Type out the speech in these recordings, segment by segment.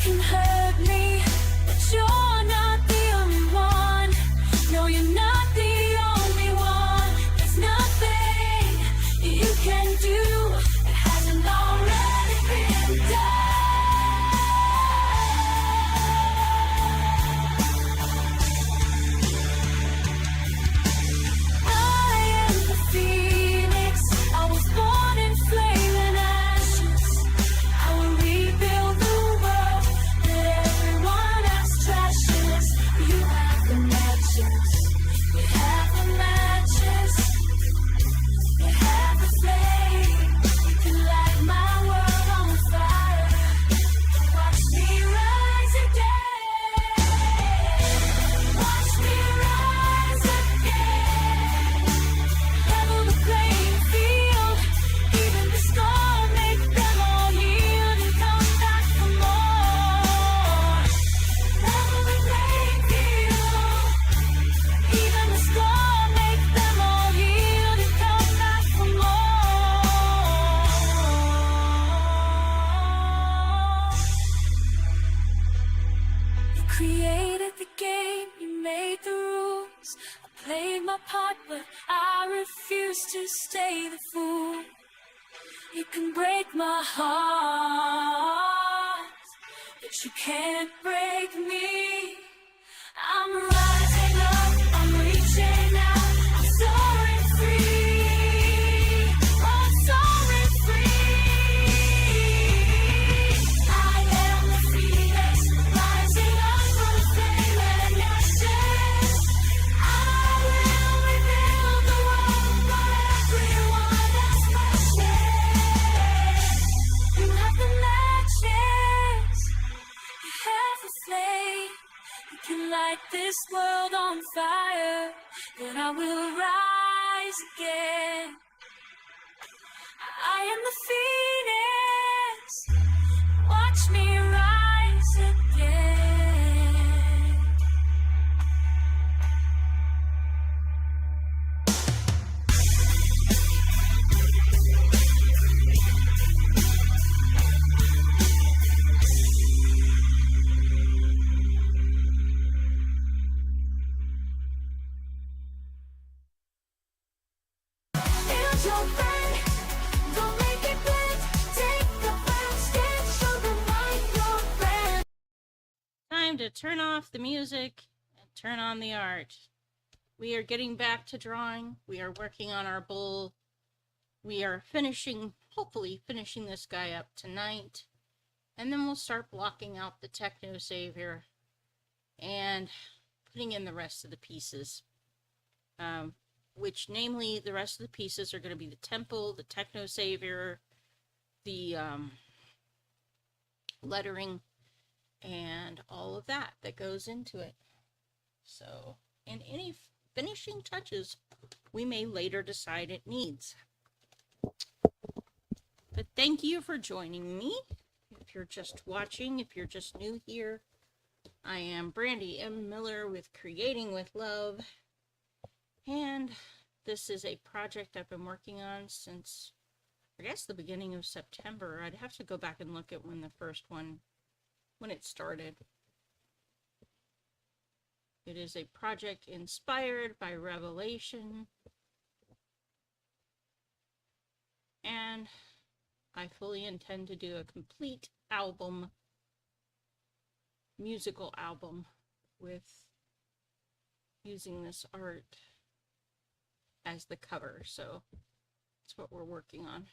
can hurt me, but you're not the only one. No, you're not the only one. There's nothing you can do that hasn't already been done. I am the phoenix. I was born in flame and ashes. I will rebuild the world that everyone else trashes. You have the matches. You have the matches. You have the flame. You can light my world on fire. Watch me rise again. Watch me rise again. Level the playing field. Even the storm, make them all yield and come back for more. Level the playing field. Even the storm, make them all yield and come back for more. You created the game, you made the rules. I played my part, but I refuse to stay the fool. You can break my heart, but you can't break me. I'm rising up, I'm reaching out, I'm soaring free. I'm soaring free. I am the phoenix, rising up from flame and ashes. I will rebuild the world for everyone else crashes. You have the matches, you have the flame. You can light this world on fire, then I will rise again. I am the phoenix. Watch me rise again. Build your brand, don't make it bland. Take the first step, show them why you're brand. Time to turn off the music and turn on the art. We are getting back to drawing. We are working on our bull. We are hopefully finishing this guy up tonight. And then we'll start blocking out the TechnoSavior and putting in the rest of the pieces. Which, namely, the rest of the pieces are going to be the temple, the TechnoSavior, the lettering, and all of that goes into it. So, and any finishing touches we may later decide it needs. But thank you for joining me. If you're just watching, if you're just new here, I am BrandyMMiller with Creating with Love. And this is a project I've been working on since, I guess, the beginning of September. I'd have to go back and look at when the first one, when it started. It is a project inspired by Revelation. And I fully intend to do a complete album, musical album, with using this art as the cover. So that's what we're working on.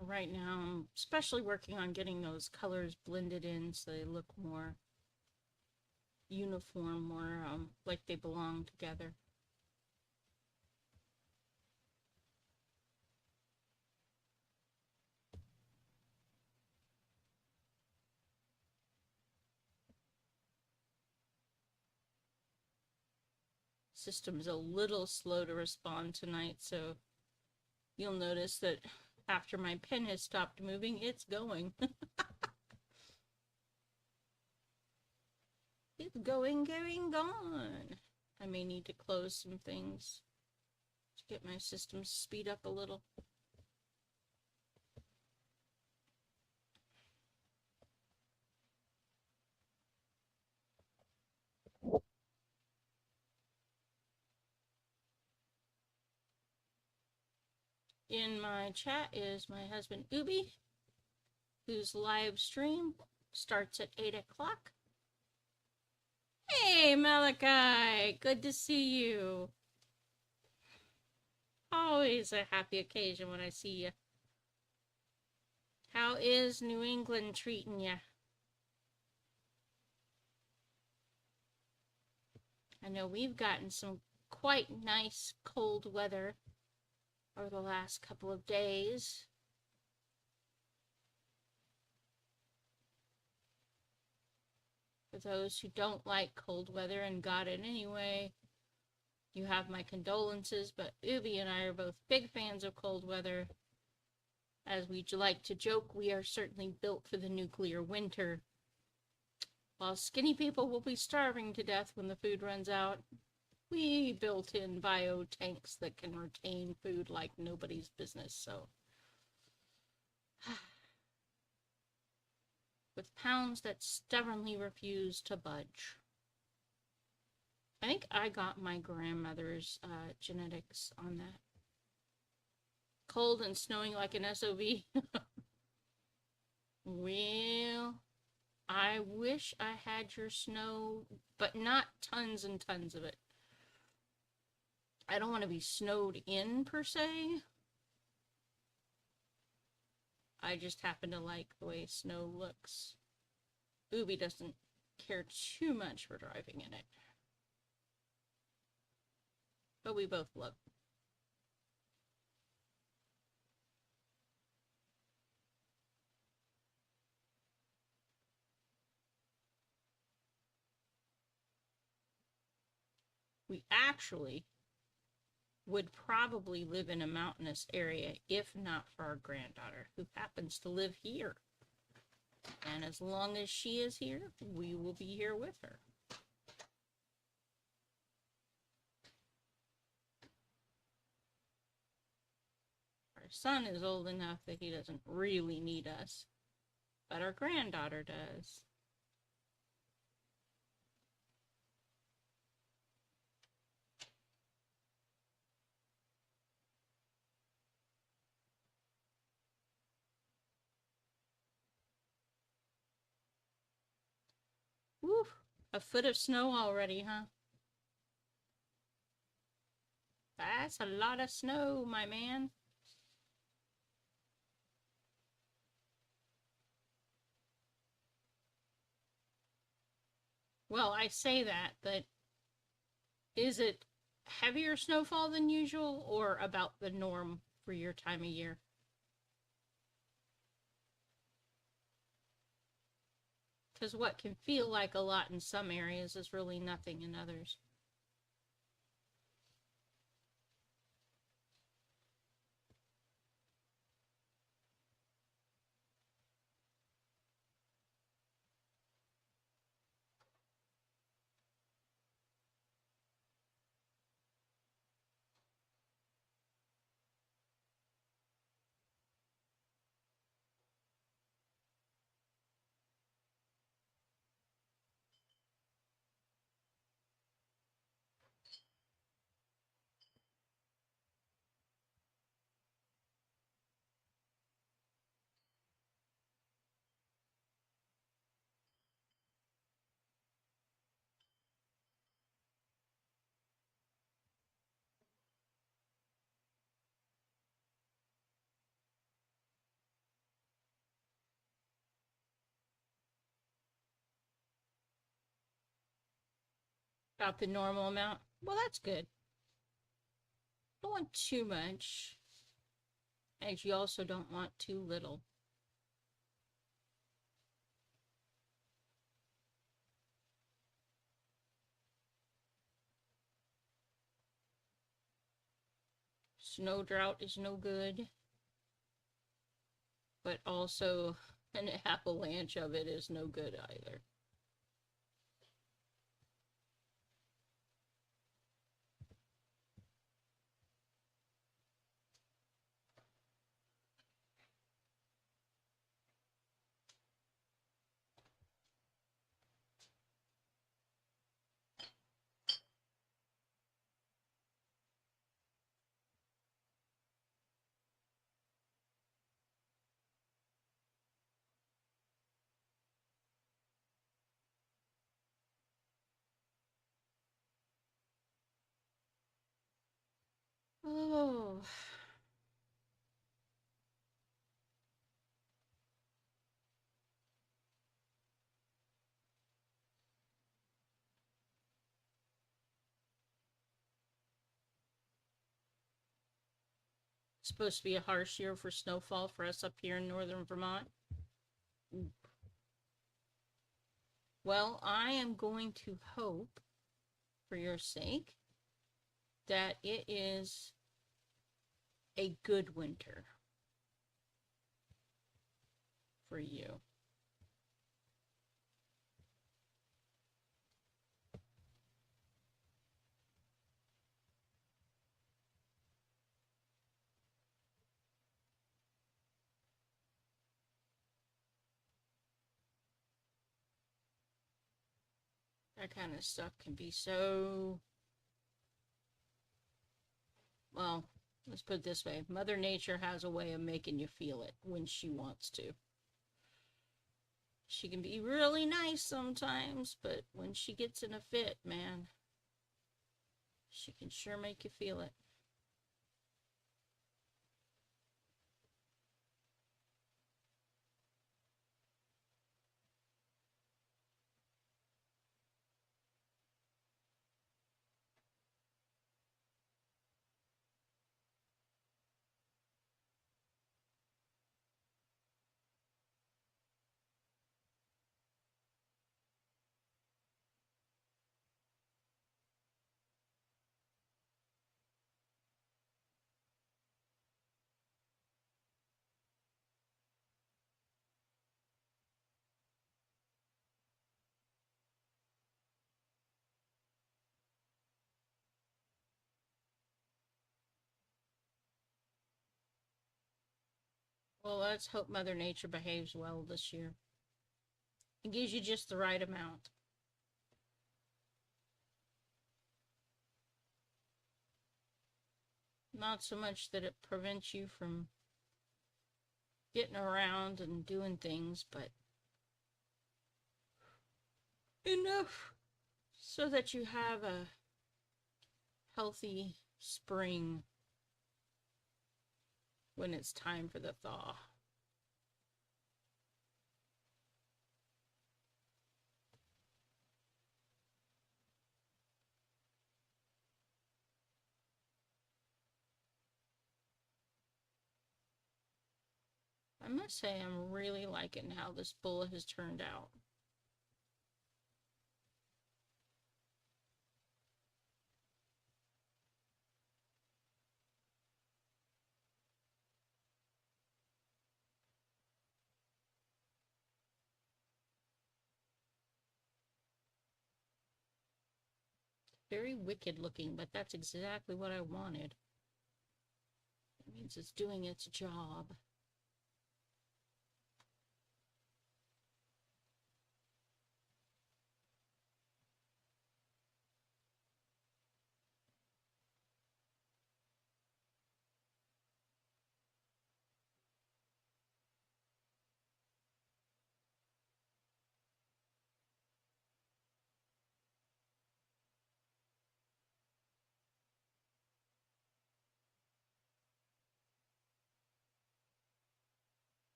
Right now, I'm especially working on getting those colors blended in so they look more uniform, more like they belong together. System's a little slow to respond tonight, so you'll notice that after my pen has stopped moving, it's going. It's going, gone. I may need to close some things to get my system speed up a little. In my chat is my husband Ubi, whose live stream starts at 8 o'clock. Hey, Malachi! Good to see you. Always a happy occasion when I see you. How is New England treating you? I know we've gotten some quite nice cold weather over the last couple of days. For those who don't like cold weather and got it anyway, you have my condolences, but Ubi and I are both big fans of cold weather. As we like to joke, we are certainly built for the nuclear winter. While skinny people will be starving to death when the food runs out, we built in bio tanks that can retain food like nobody's business, so. With pounds that stubbornly refuse to budge. I think I got my grandmother's genetics on that. Cold and snowing like an SOB. Well, I wish I had your snow, but not tons and tons of it. I don't want to be snowed in, per se. I just happen to like the way snow looks. Ubi doesn't care too much for driving in it. But we both love it. We actually would probably live in a mountainous area if not for our granddaughter, who happens to live here. And as long as she is here, we will be here with her. Our son is old enough that he doesn't really need us, but our granddaughter does. Woo! A foot of snow already, huh? That's a lot of snow, my man. Well, I say that, but is it heavier snowfall than usual or about the norm for your time of year? Because what can feel like a lot in some areas is really nothing in others. About the normal amount? Well, that's good. Don't want too much. And you also don't want too little. Snow drought is no good. But also an avalanche of it is no good either. Oh. It's supposed to be a harsh year for snowfall for us up here in northern Vermont. Well, I am going to hope, for your sake, that it is a good winter for you. That kind of stuff can be so, well, let's put it this way. Mother Nature has a way of making you feel it when she wants to. She can be really nice sometimes, but when she gets in a fit, man, she can sure make you feel it. Well, let's hope Mother Nature behaves well this year. It gives you just the right amount. Not so much that it prevents you from getting around and doing things, but enough so that you have a healthy spring when it's time for the thaw. I must say I'm really liking how this bullet has turned out. Very wicked looking, but that's exactly what I wanted. It means it's doing its job.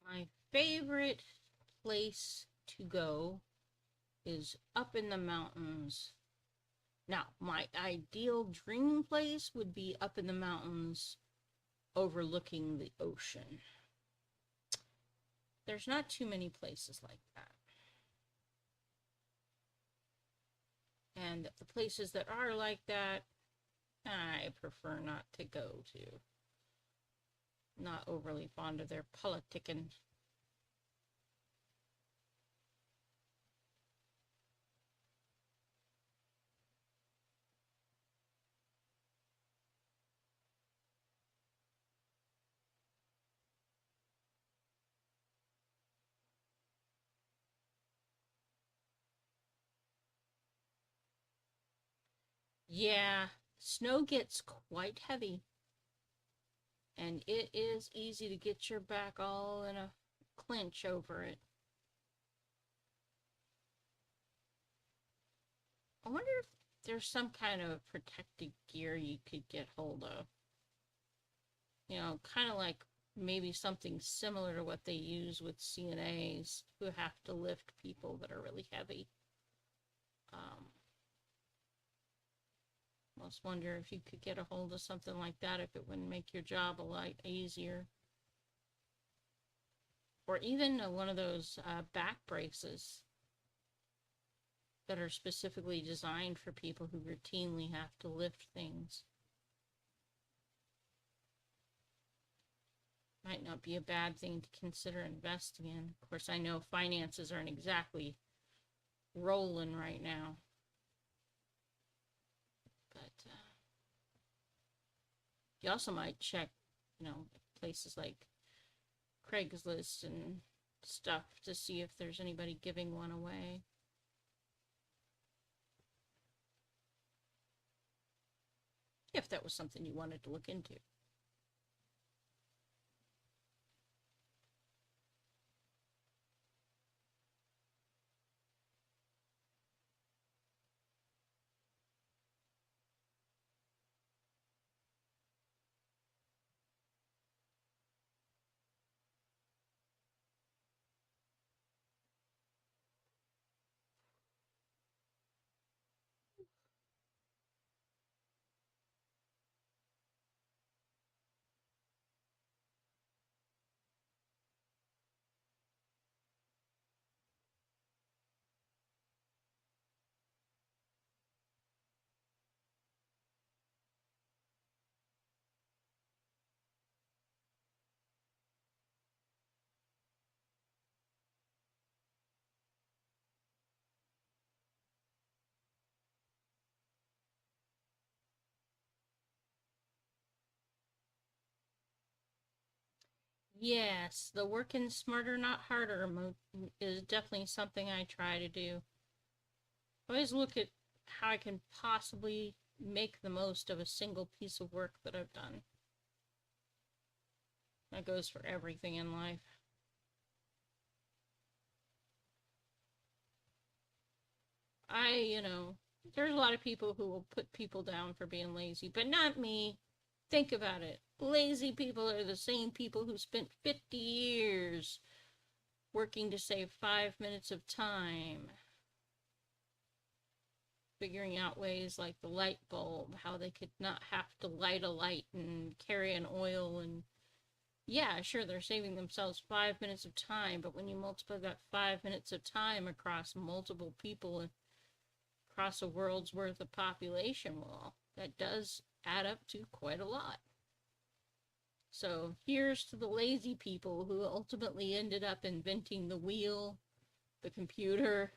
My favorite place to go is up in the mountains. Now, my ideal dream place would be up in the mountains overlooking the ocean. There's not too many places like that. And the places that are like that, I prefer not to go to. not overly fond of their politicking. Yeah, snow gets quite heavy, and it is easy to get your back all in a clinch over it. I wonder if there's some kind of protective gear you could get hold of. You know, kind of like maybe something similar to what they use with CNAs who have to lift people that are really heavy. I just wonder if you could get a hold of something like that, if it wouldn't make your job a lot easier. Or even one of those back braces that are specifically designed for people who routinely have to lift things. Might not be a bad thing to consider investing in. Of course, I know finances aren't exactly rolling right now. But you also might check, places like Craigslist and stuff to see if there's anybody giving one away. If that was something you wanted to look into. Yes, the working smarter, not harder is definitely something I try to do. I always look at how I can possibly make the most of a single piece of work that I've done. That goes for everything in life. There's a lot of people who will put people down for being lazy, but not me. Think about it. Lazy people are the same people who spent 50 years working to save 5 minutes of time, figuring out ways like the light bulb, how they could not have to light a light and carry an oil. And yeah, sure, they're saving themselves 5 minutes of time, but when you multiply that 5 minutes of time across multiple people, across a world's worth of population, well, that does add up to quite a lot. So here's to the lazy people who ultimately ended up inventing the wheel, the computer,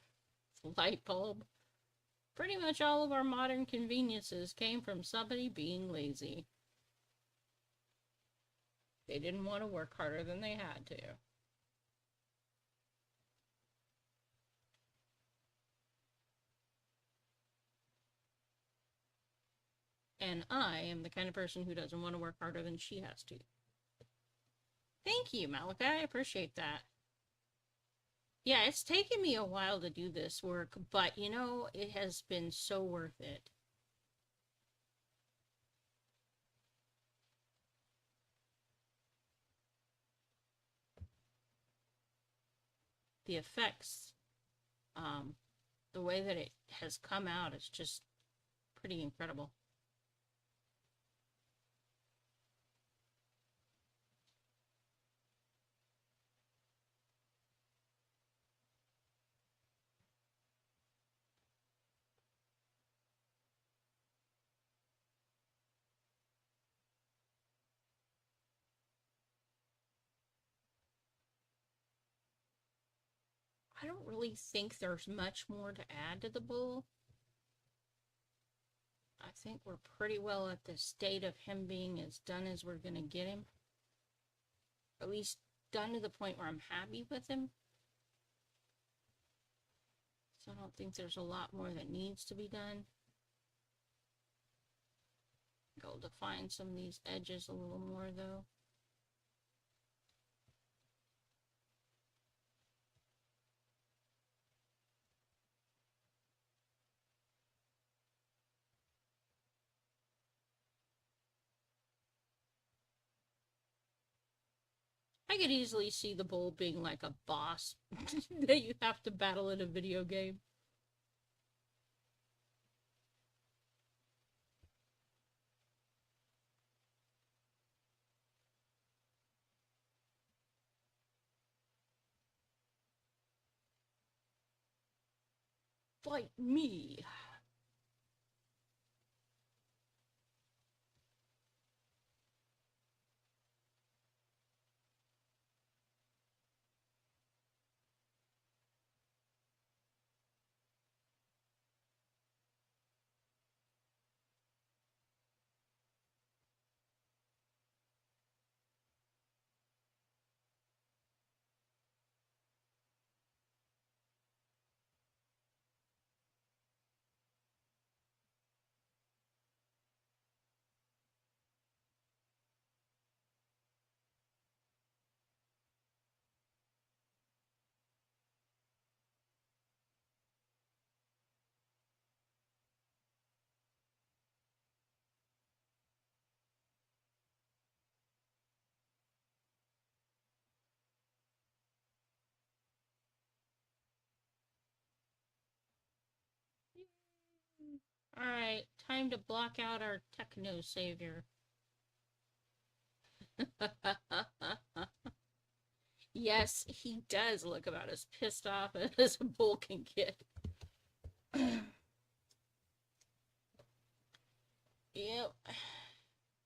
the light bulb. Pretty much all of our modern conveniences came from somebody being lazy. They didn't want to work harder than they had to. And I am the kind of person who doesn't want to work harder than she has to. Thank you, Malachi. I appreciate that. Yeah, it's taken me a while to do this work, but it has been so worth it. The effects, the way that it has come out is just pretty incredible. I don't really think there's much more to add to the bowl. I think we're pretty well at the state of him being as done as we're going to get him. At least done to the point where I'm happy with him. So I don't think there's a lot more that needs to be done. Go define some of these edges a little more though. I could easily see the bowl being like a boss that you have to battle in a video game. Fight me. Alright, time to block out our TechnoSavior. Yes, he does look about as pissed off as a bull can get. Yep.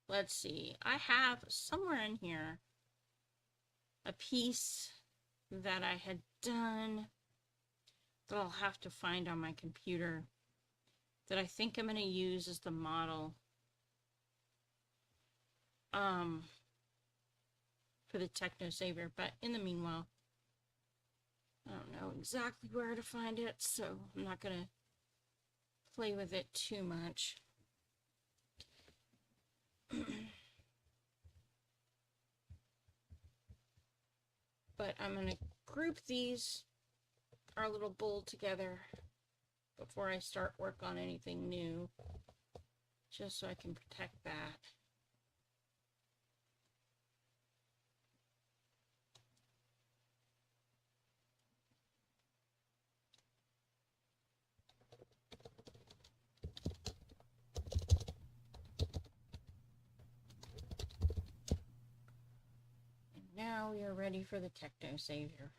Let's see. I have somewhere in here a piece that I had done that I'll have to find on my computer that I think I'm going to use as the model for the TechnoSavior, but in the meanwhile, I don't know exactly where to find it, so I'm not going to play with it too much. But I'm going to group our little bowl together before I start work on anything new, just so I can protect that. And now we are ready for the TechnoSavior.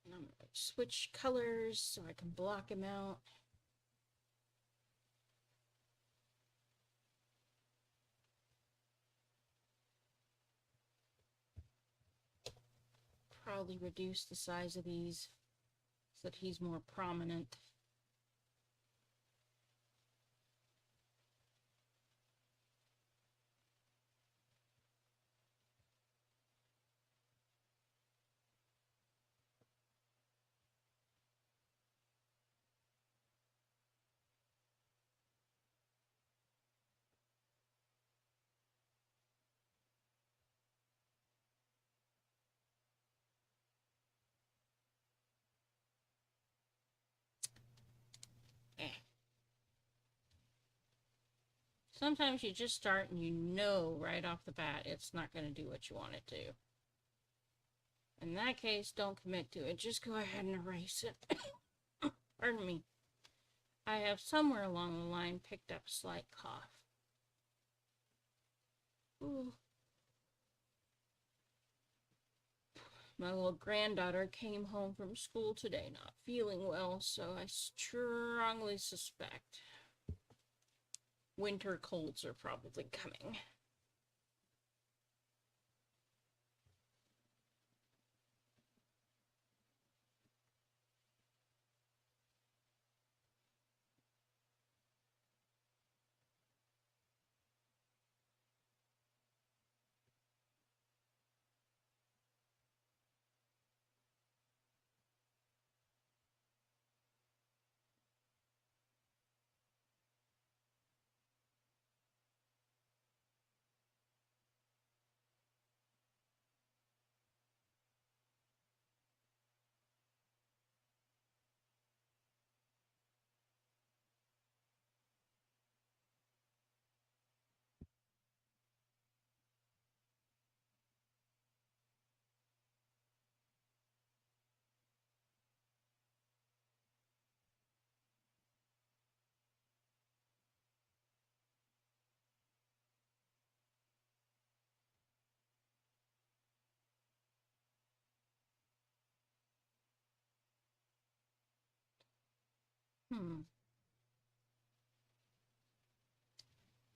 I'm going to switch colors so I can block him out. Probably reduce the size of these so that he's more prominent. Sometimes you just start and you know right off the bat it's not going to do what you want it to. In that case, don't commit to it. Just go ahead and erase it. Pardon me. I have somewhere along the line picked up a slight cough. Ooh. My little granddaughter came home from school today not feeling well, so I strongly suspect winter colds are probably coming.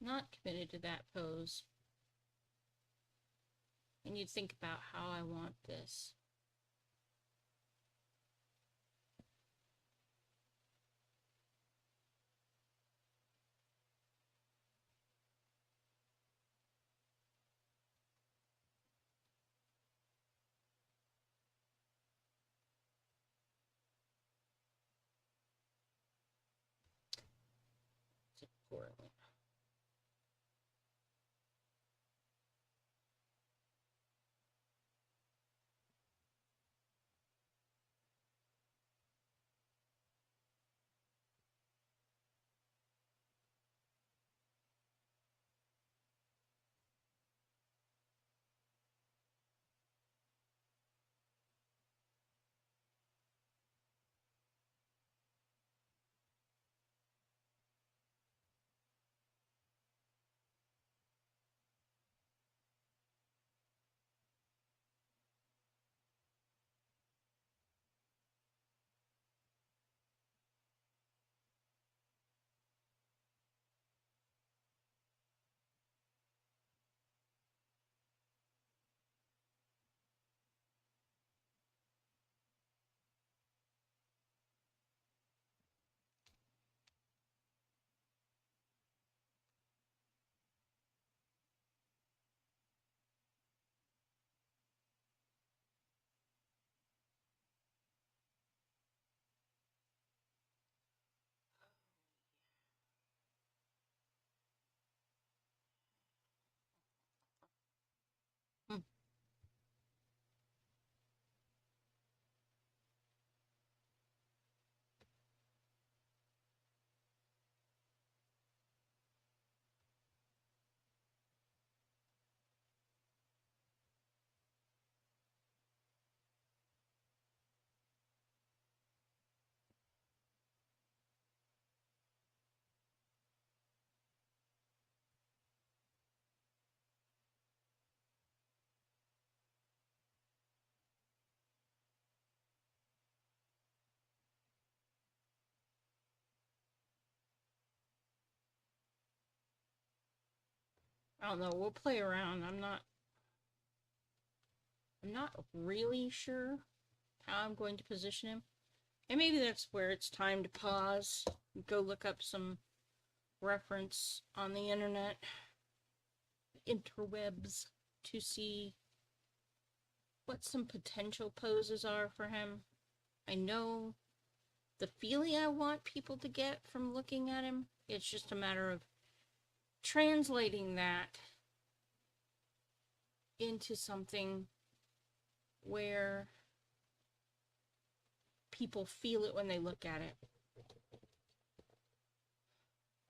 Not committed to that pose. I need to think about how I want this. It's poorly. Hmm. I don't know. We'll play around. I'm not really sure how I'm going to position him. And maybe that's where it's time to pause, go look up some reference on the interwebs, to see what some potential poses are for him. I know the feeling I want people to get from looking at him. It's just a matter of translating that into something where people feel it when they look at it.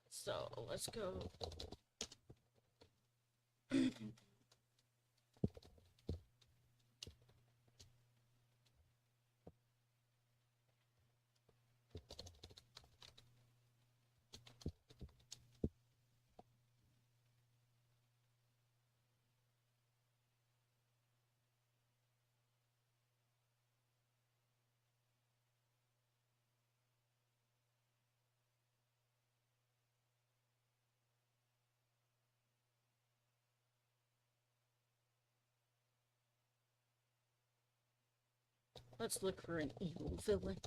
So let's go. Let's look for an evil villain.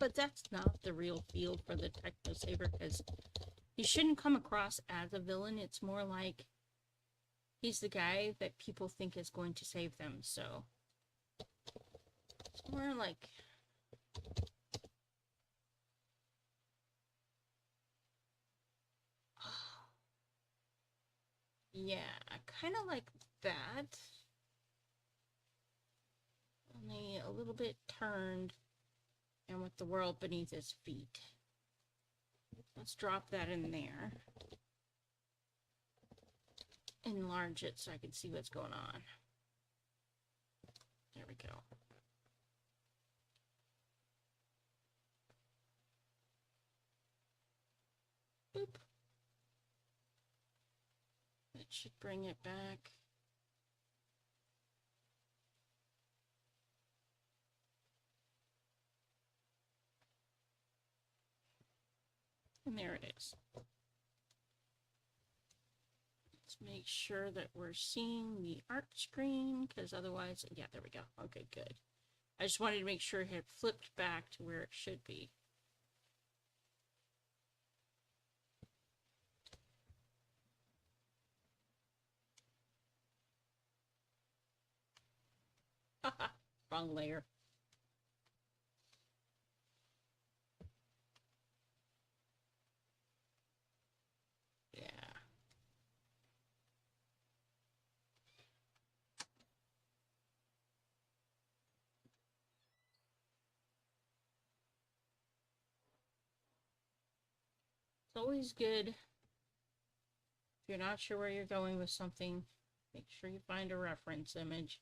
But that's not the real feel for the TechnoSavior, because he shouldn't come across as a villain. It's more like he's the guy that people think is going to save them. So it's more like, yeah, kind of like that. Only a little bit turned and with the world beneath his feet. Let's drop that in there. Enlarge it so I can see what's going on. There we go. Boop. That should bring it back. And there it is. Let's make sure that we're seeing the art screen, because otherwise, yeah, there we go. Okay, good. I just wanted to make sure it had flipped back to where it should be. Haha, wrong layer. Yeah. It's always good, if you're not sure where you're going with something, make sure you find a reference image.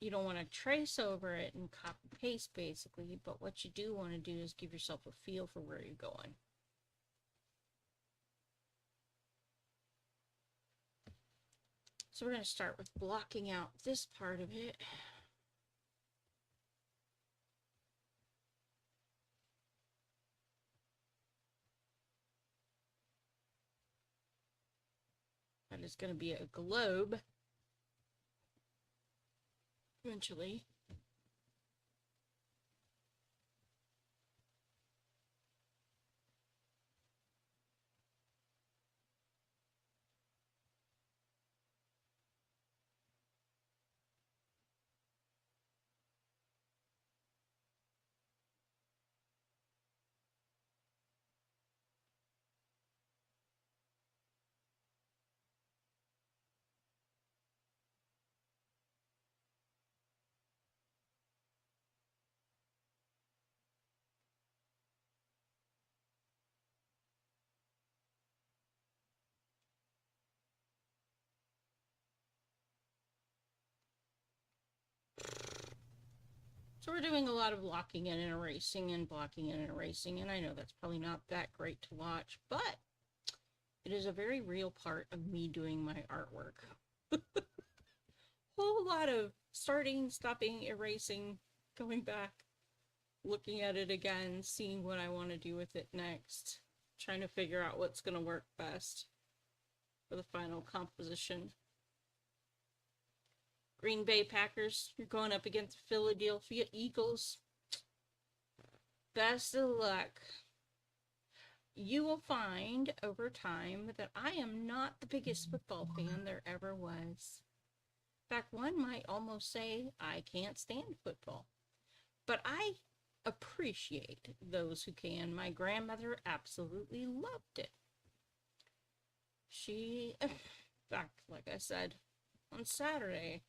You don't want to trace over it and copy paste basically, but what you do want to do is give yourself a feel for where you're going. So we're going to start with blocking out this part of it. That is going to be a globe eventually. So we're doing a lot of locking in and erasing and blocking in and erasing, and I know that's probably not that great to watch, but it is a very real part of me doing my artwork. Whole lot of starting, stopping, erasing, going back, looking at it again, seeing what I want to do with it next, trying to figure out what's going to work best for the final composition. Green Bay Packers, you're going up against the Philadelphia Eagles. Best of luck. You will find over time that I am not the biggest football fan there ever was. In fact, one might almost say I can't stand football. But I appreciate those who can. My grandmother absolutely loved it. She, in fact, like I said, on Saturday,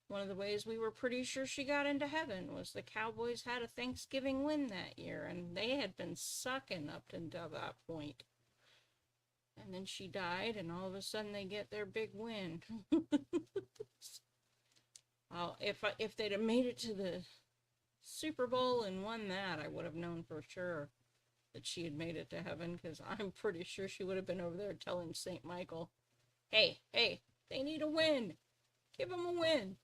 one of the ways we were pretty sure she got into heaven was the Cowboys had a Thanksgiving win that year, and they had been sucking up until that point. And then she died, and all of a sudden they get their big win. Well, if they'd have made it to the Super Bowl and won that, I would have known for sure that she had made it to heaven, because I'm pretty sure she would have been over there telling St. Michael, hey, they need a win. Give them a win.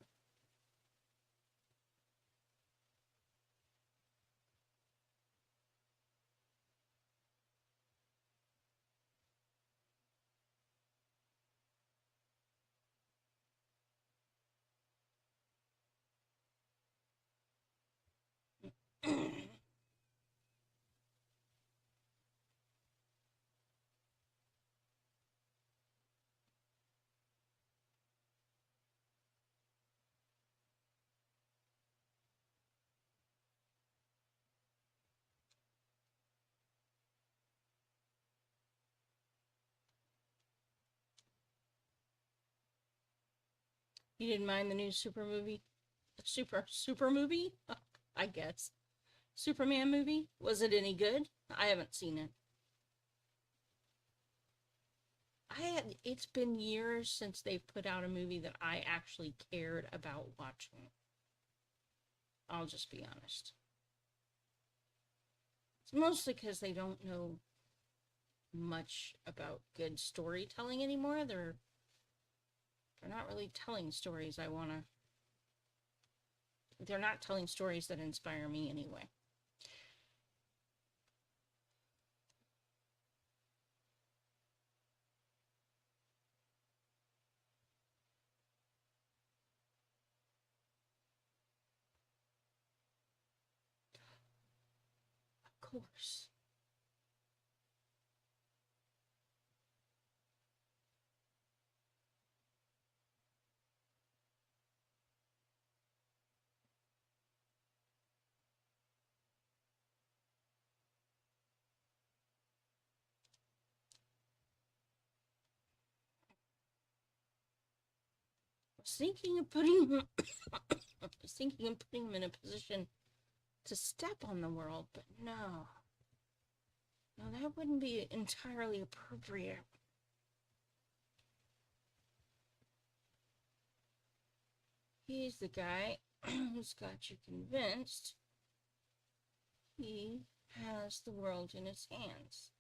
You didn't mind the new super movie? Super movie? I guess. Superman movie? Was it any good? I haven't seen it. It's been years since they've put out a movie that I actually cared about watching. I'll just be honest. It's mostly because they don't know much about good storytelling anymore. They're not really telling stories they're not telling stories that inspire me anyway. Of course. I was thinking of putting him in a position to step on the world, but no. No, that wouldn't be entirely appropriate. He's the guy who's got you convinced he has the world in his hands.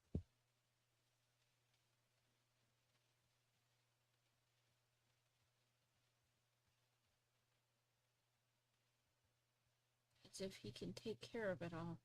As if he can take care of it all.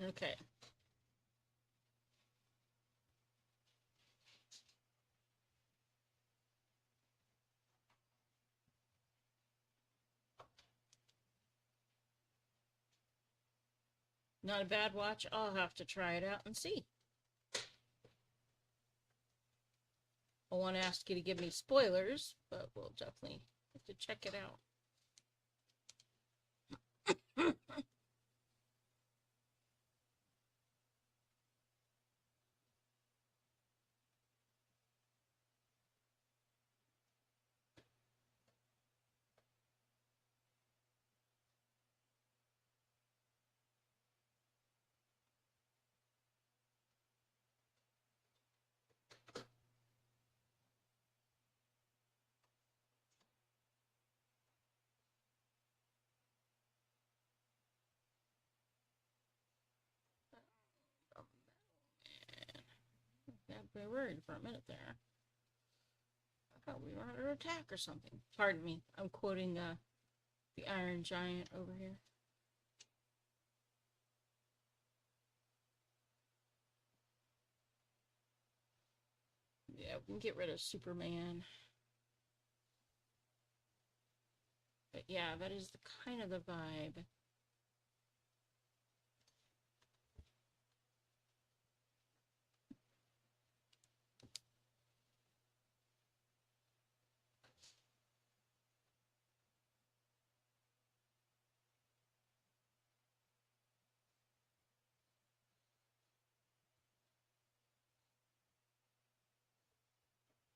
Okay. Not a bad watch. I'll have to try it out and see. I won't ask you to give me spoilers, but we'll definitely have to check it out. I worried for a minute there. I thought we were under attack or something. Pardon me. I'm quoting the Iron Giant over here. Yeah, we can get rid of Superman. But yeah, that is the kind of the vibe.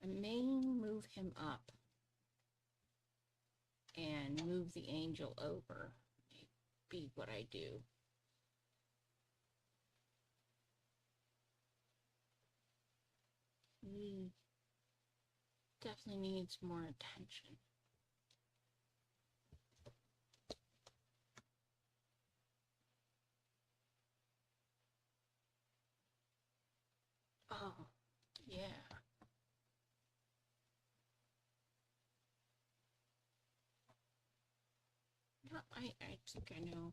I may move him up and move the angel over. Be what I do. He definitely needs more attention. Oh, yeah. No, I think I know.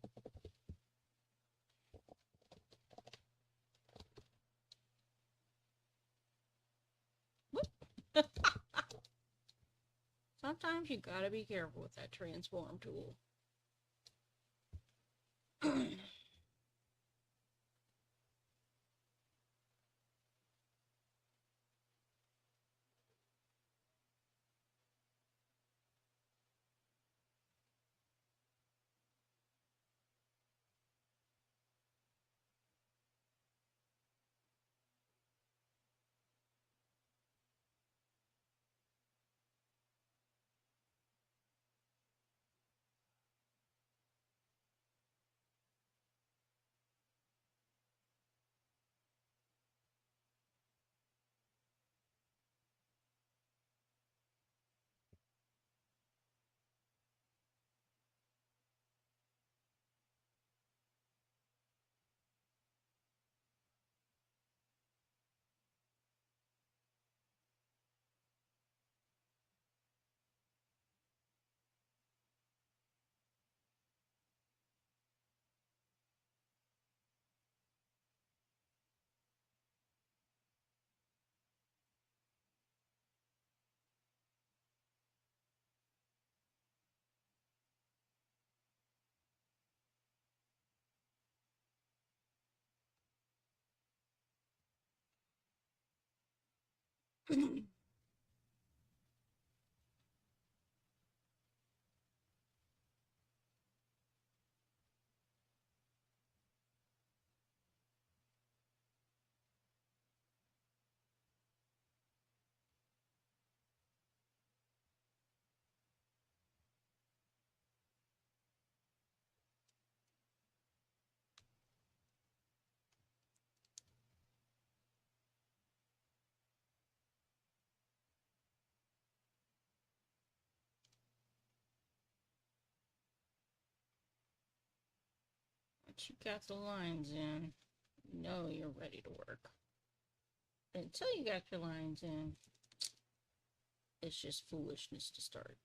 Whoop. Sometimes you gotta be careful with that transform tool. Once you got the lines in, you know you're ready to work. Until you got your lines in, it's just foolishness to start.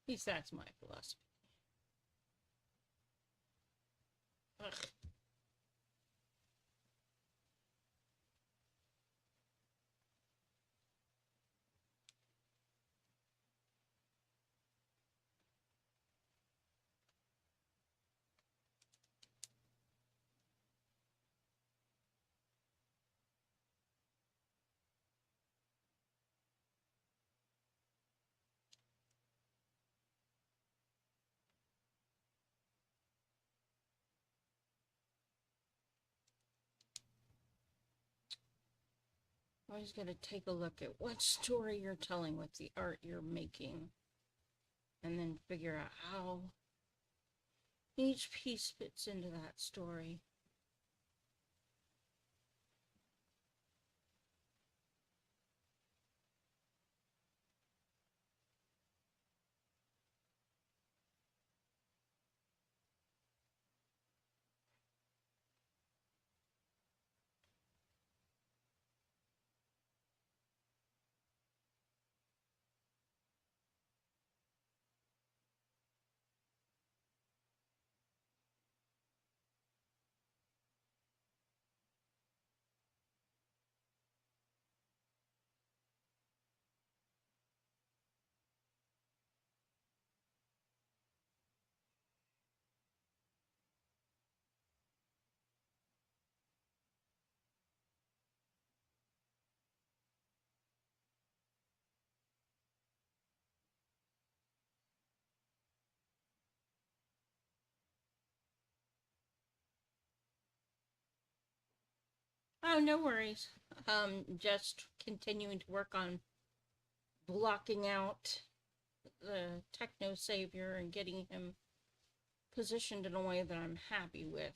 At least that's my philosophy. Ugh. Always got to take a look at what story you're telling with the art you're making, and then figure out how each piece fits into that story. Oh, no worries. Just continuing to work on blocking out the TechnoSavior and getting him positioned in a way that I'm happy with.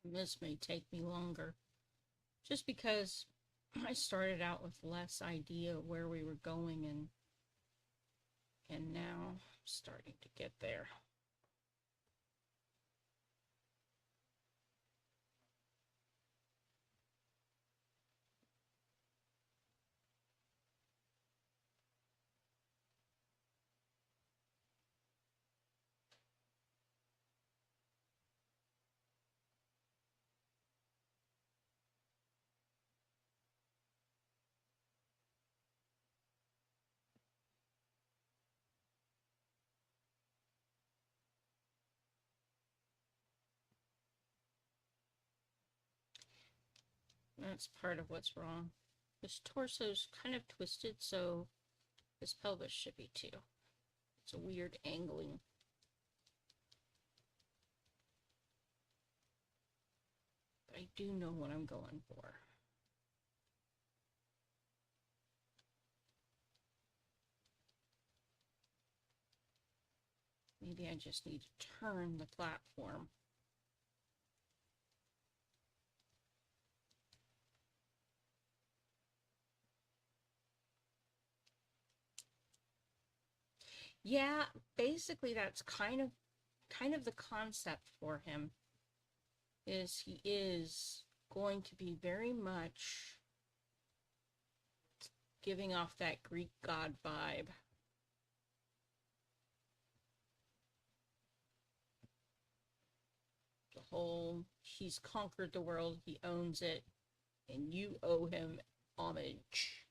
This may take me longer, just because I started out with less idea where we were going, and now I'm starting to get there. That's part of what's wrong. His torso's kind of twisted, so his pelvis should be too. It's a weird angling. But I do know what I'm going for. Maybe I just need to turn the platform. Yeah, basically that's kind of the concept for him. Is he is going to be very much giving off that Greek god vibe. The whole, he's conquered the world, he owns it, and you owe him homage.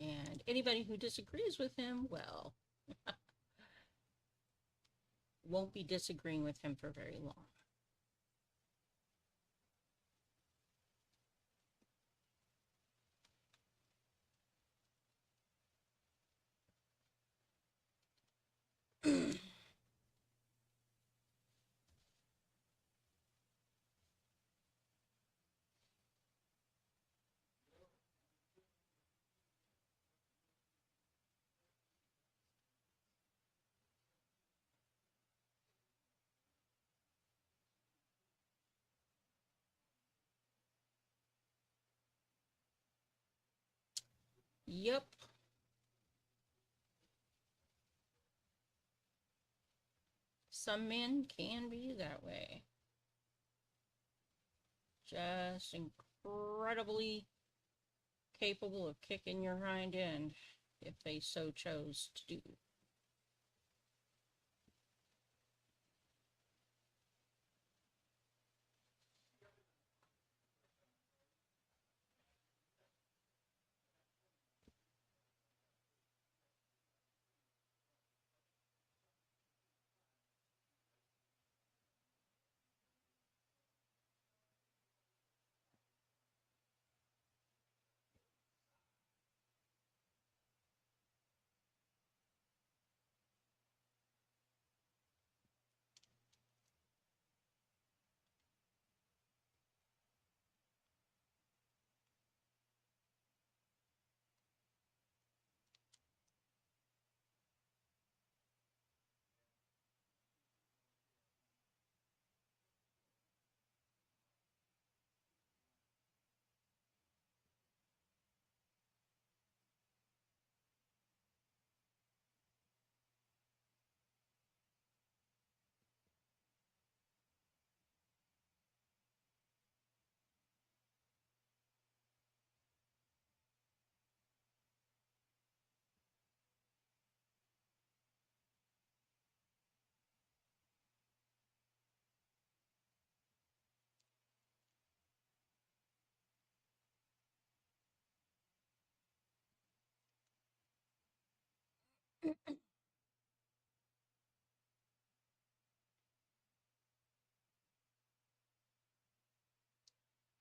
And anybody who disagrees with him, well, won't be disagreeing with him for very long. Yep. Some men can be that way. Just incredibly capable of kicking your hind end if they so chose to do.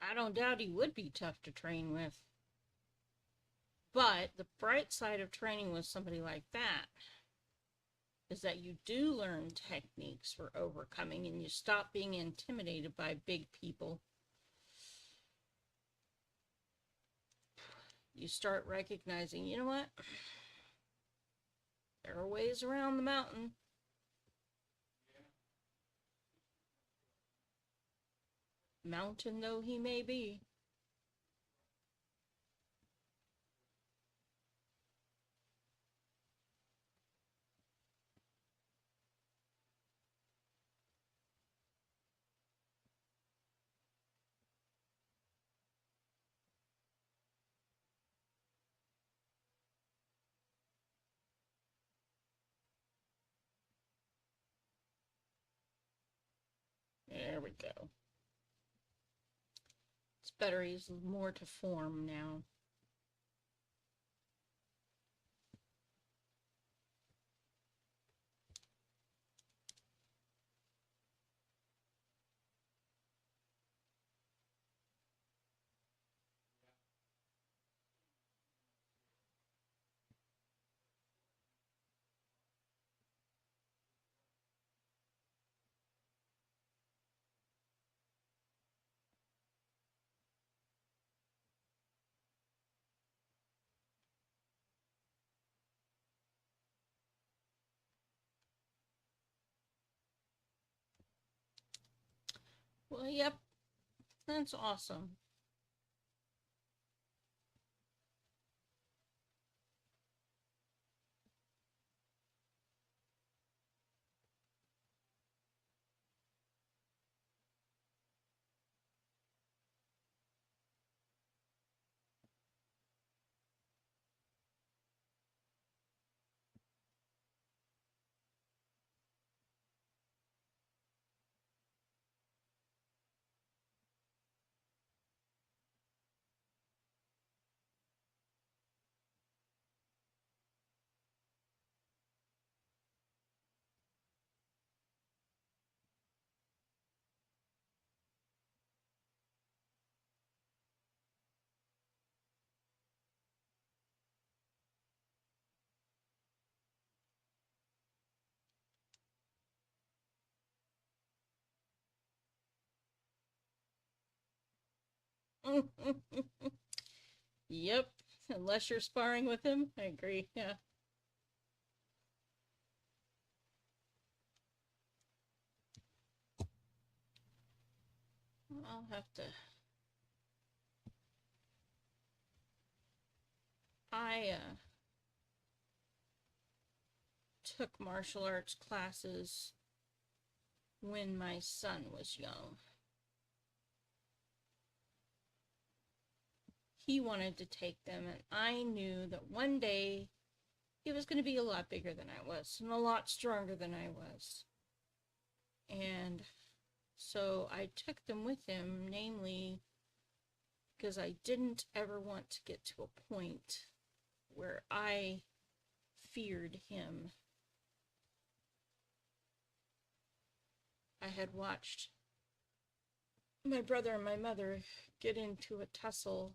I don't doubt he would be tough to train with. But the bright side of training with somebody like that is that you do learn techniques for overcoming and you stop being intimidated by big people. You start recognizing, you know what? There are ways around the mountain. Mountain though he may be. There we go. It's better, he's more to form now. Well, yep, that's awesome. Yep, unless you're sparring with him, I agree, yeah. I'll have to. I took martial arts classes when my son was young. He wanted to take them, and I knew that one day he was going to be a lot bigger than I was and a lot stronger than I was. And so I took them with him, namely because I didn't ever want to get to a point where I feared him. I had watched my brother and my mother get into a tussle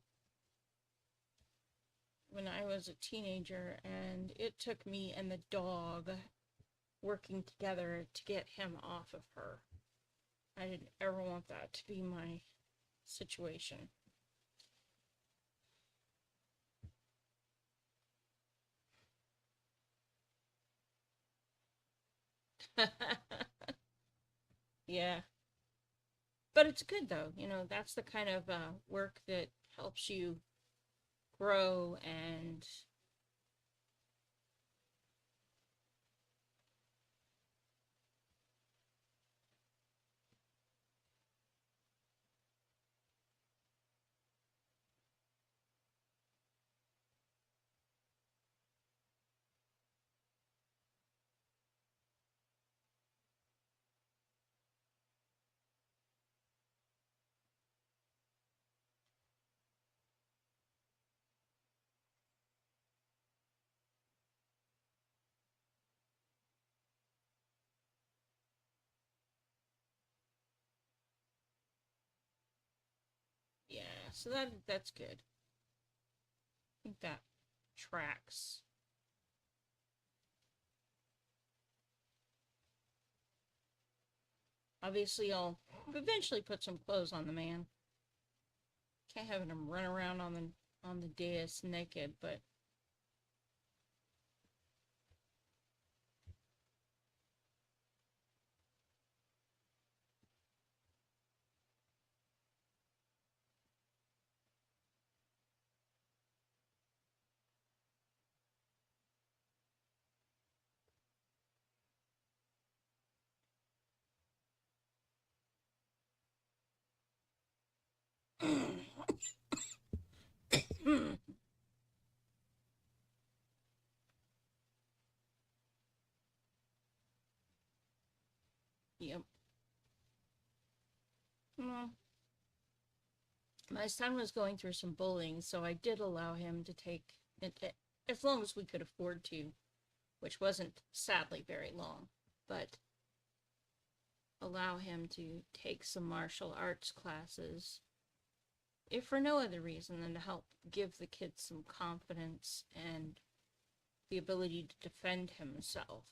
when I was a teenager, and it took me and the dog working together to get him off of her. I didn't ever want that to be my situation. Yeah. But it's good though, you know, that's the kind of work that helps you grow and so that's good. I think that tracks. Obviously, I'll eventually put some clothes on the man. Can't have him run around on the dais naked, but yep. Well, my son was going through some bullying, so I did allow him to take it as long as we could afford to, which wasn't sadly very long, but allow him to take some martial arts classes, if for no other reason than to help give the kid some confidence and the ability to defend himself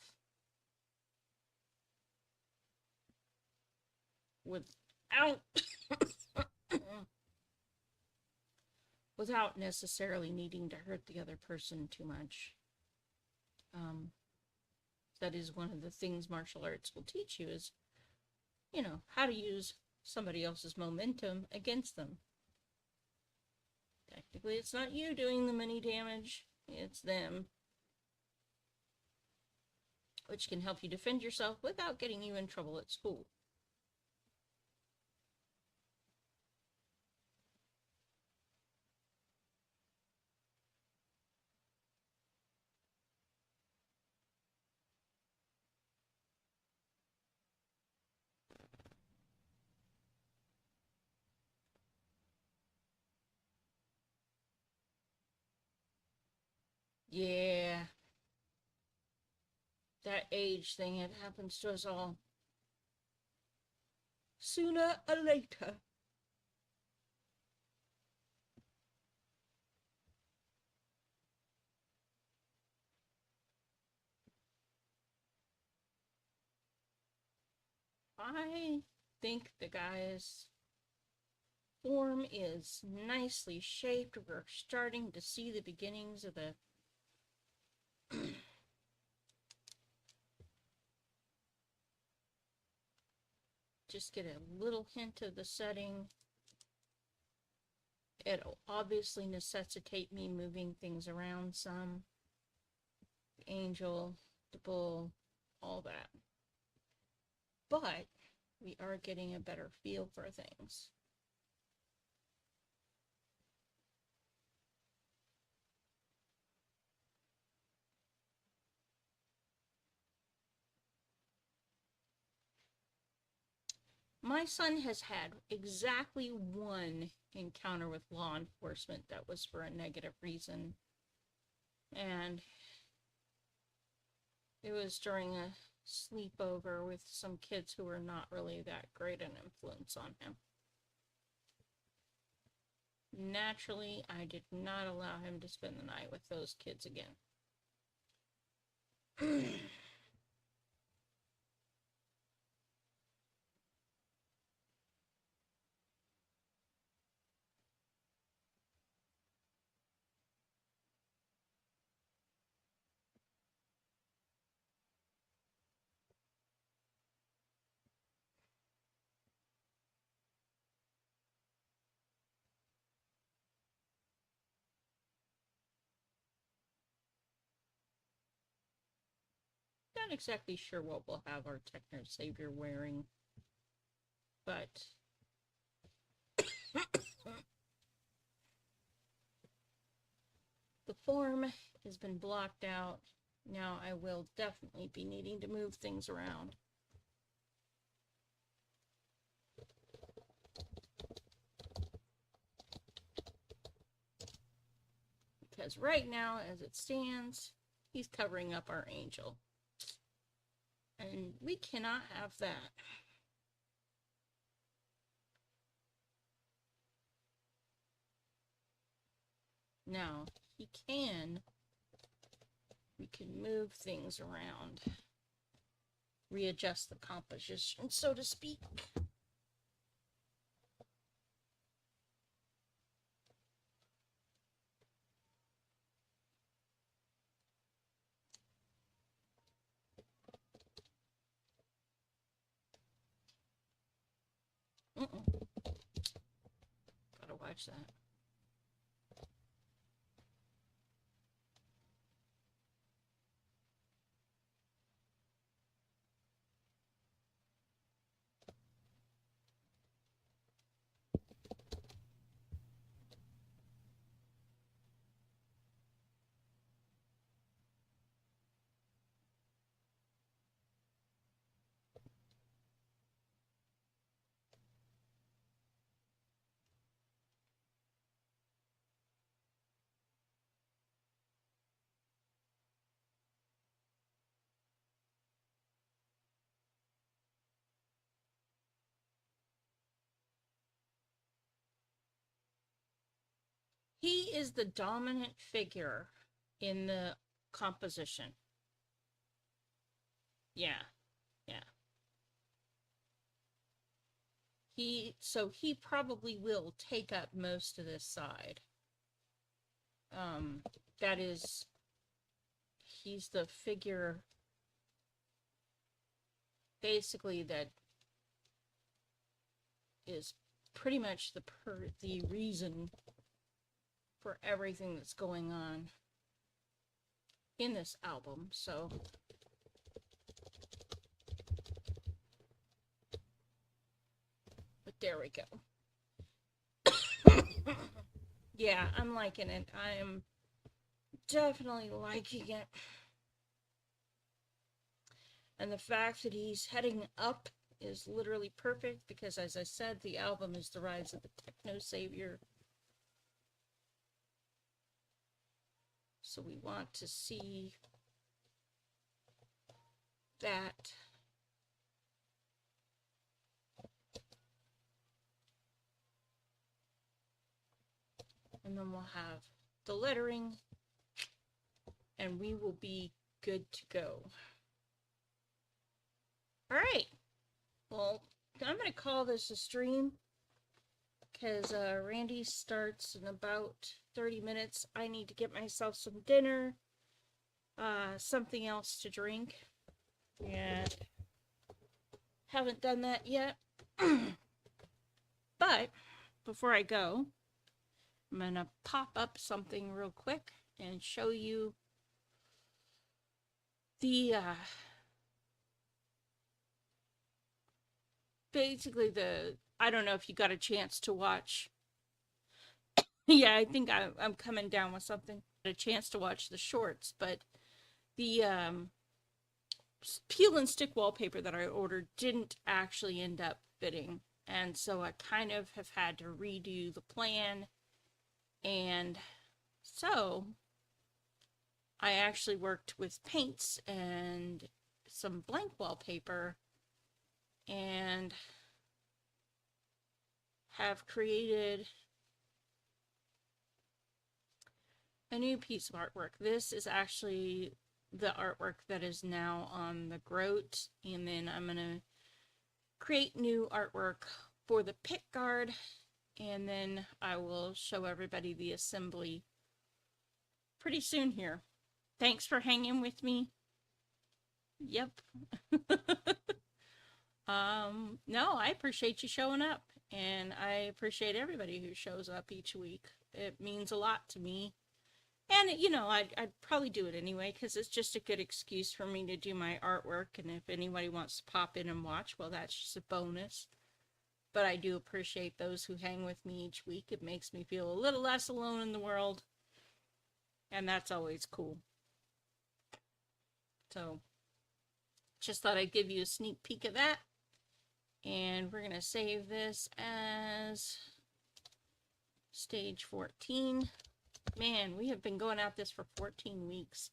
without without necessarily needing to hurt the other person too much. That is one of the things martial arts will teach you is, how to use somebody else's momentum against them. Technically, it's not you doing the money damage, it's them, which can help you defend yourself without getting you in trouble at school. Yeah. That age thing, it happens to us all. Sooner or later. I think the guy's form is nicely shaped. We're starting to see the beginnings of the just get a little hint of the setting. It'll obviously necessitate me moving things around some. The angel, the bull, all that. But we are getting a better feel for things. My son has had exactly one encounter with law enforcement that was for a negative reason. And it was during a sleepover with some kids who were not really that great an influence on him. Naturally, I did not allow him to spend the night with those kids again. Not exactly sure what we'll have our TechnoSavior wearing, but the form has been blocked out. Now I will definitely be needing to move things around. Because right now, as it stands, he's covering up our angel. And we cannot have that. Now, we can move things around, readjust the composition, so to speak. Gotta watch that. He is the dominant figure in the composition. Yeah, yeah. So he probably will take up most of this side. That is, he's the figure basically that is pretty much the reason for everything that's going on in this album. So but there we go. Yeah, I'm liking it. I am definitely liking it. And the fact that he's heading up is literally perfect because, as I said, the album is the rise of the TechnoSavior. So we want to see that. And then we'll have the lettering, and we will be good to go. All right. Well, I'm going to call this a stream because Randy starts in about 30 minutes. I need to get myself some dinner, something else to drink, and haven't done that yet. But before I go, I'm going to pop up something real quick and show you the basically I don't know if you got a chance to watch. Yeah, I think I'm coming down with something. A chance to watch the shorts, but the peel and stick wallpaper that I ordered didn't actually end up fitting, and so I kind of have had to redo the plan. And so I actually worked with paints and some blank wallpaper and have created a new piece of artwork. This is actually the artwork that is now on the groat, and then I'm going to create new artwork for the pick guard, and then I will show everybody the assembly pretty soon here. Thanks for hanging with me. Yep. No, I appreciate you showing up, and I appreciate everybody who shows up each week. It means a lot to me. And, you know, I'd probably do it anyway, because it's just a good excuse for me to do my artwork, and if anybody wants to pop in and watch, well, that's just a bonus. But I do appreciate those who hang with me each week. It makes me feel a little less alone in the world, and that's always cool. So, just thought I'd give you a sneak peek of that. And we're going to save this as stage 14. Man, we have been going at this for 14 weeks.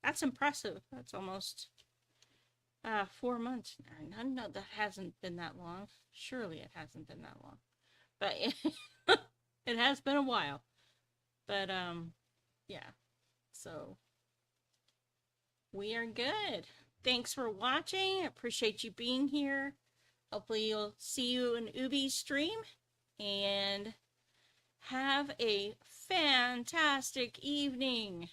That's impressive. That's almost 4 months. I know that hasn't been that long. Surely it hasn't been that long. But it has been a while. But yeah. So we are good. Thanks for watching. I appreciate you being here. Hopefully you'll see you in Ubi's stream, and have a fantastic evening.